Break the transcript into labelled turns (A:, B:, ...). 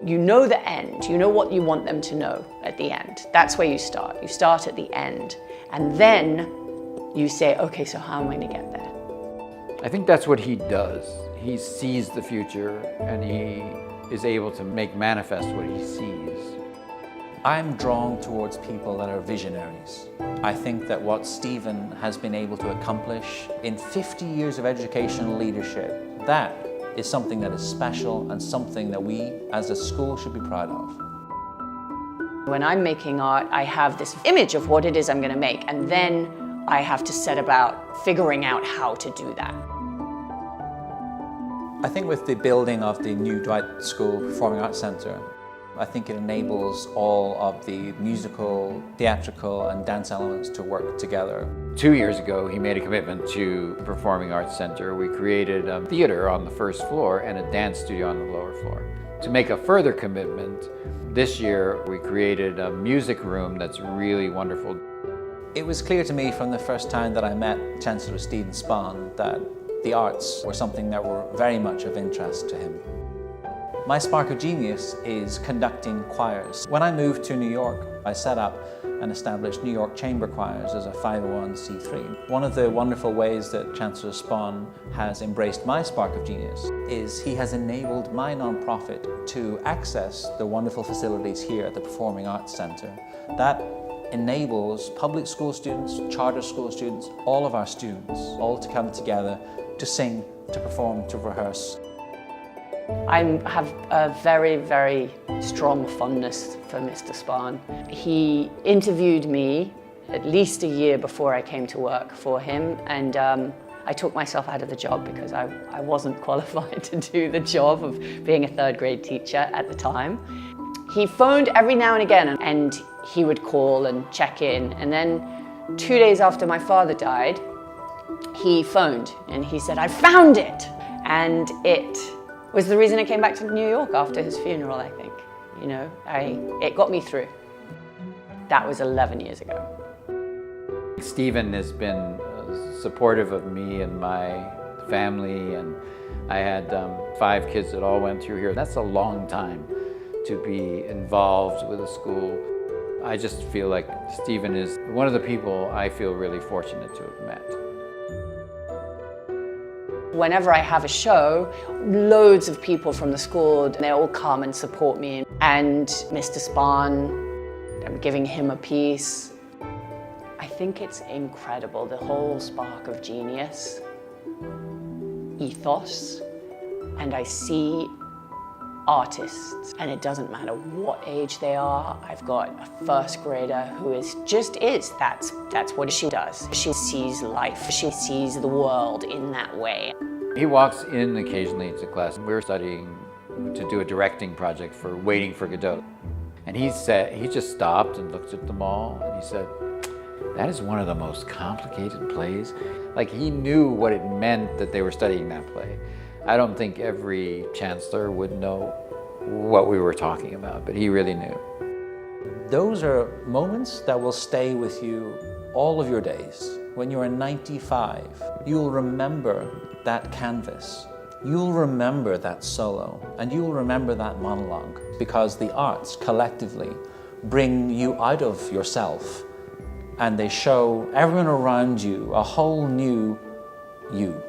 A: You know the end. You know what you want them to know at the end. That's where you start. You start at the end. And then you say, okay, so how am I going to get there?
B: I think that's what he does. He sees the future and he is able to make manifest what he sees.
C: I'm drawn towards people that are visionaries. I think that what Stephen has been able to accomplish in 50 years of educational leadership, that is something that is special and something that we as a school should be proud of.
A: When I'm making art, I have this image of what it is I'm going to make, and then I have to set about figuring out how to do that.
C: I think with the building of the new Dwight School Performing Arts Centre, I think it enables all of the musical, theatrical and dance elements to work together.
B: 2 years ago, he made a commitment to the Performing Arts Center. We created a theater on the first floor and a dance studio on the lower floor. To make a further commitment, this year we created a music room that's really wonderful.
C: It was clear to me from the first time that I met Chancellor Stephen Spahn that the arts were something that were very much of interest to him. My spark of genius is conducting choirs. When I moved to New York, I set up and established New York Chamber Choirs as a 501c3. One of the wonderful ways that Chancellor Spahn has embraced my spark of genius is he has enabled my nonprofit to access the wonderful facilities here at the Performing Arts Centre. That enables public school students, charter school students, all of our students, all to come together to sing, to perform, to rehearse.
A: I have a very, very strong fondness for Mr. Spahn. He interviewed me at least a year before I came to work for him, and I took myself out of the job because I wasn't qualified to do the job of being a third grade teacher at the time. He phoned every now and again, and he would call and check in, and then 2 days after my father died, he phoned and he said, "I found it!" And it was the reason I came back to New York after his funeral, I think. You know, it got me through. That was 11 years ago.
B: Stephen has been supportive of me and my family, and I had 5 kids that all went through here. That's a long time to be involved with a school. I just feel like Stephen is one of the people I feel really fortunate to have met.
A: Whenever I have a show, loads of people from the school, they all come and support me. And Mr. Spahn, I'm giving him a piece. I think it's incredible, the whole spark of genius, ethos, and I see artists, and it doesn't matter what age they are. I've got a first grader who that's what she does. She sees life, she sees the world in that way.
B: He walks in occasionally to class. We were studying to do a directing project for Waiting for Godot. And he just stopped and looked at them all, and he said, "That is one of the most complicated plays." Like, he knew what it meant that they were studying that play. I don't think every chancellor would know what we were talking about, but he really knew.
C: Those are moments that will stay with you all of your days. When you are 95, you'll remember that canvas. You'll remember that solo, and you'll remember that monologue, because the arts collectively bring you out of yourself, and they show everyone around you a whole new you.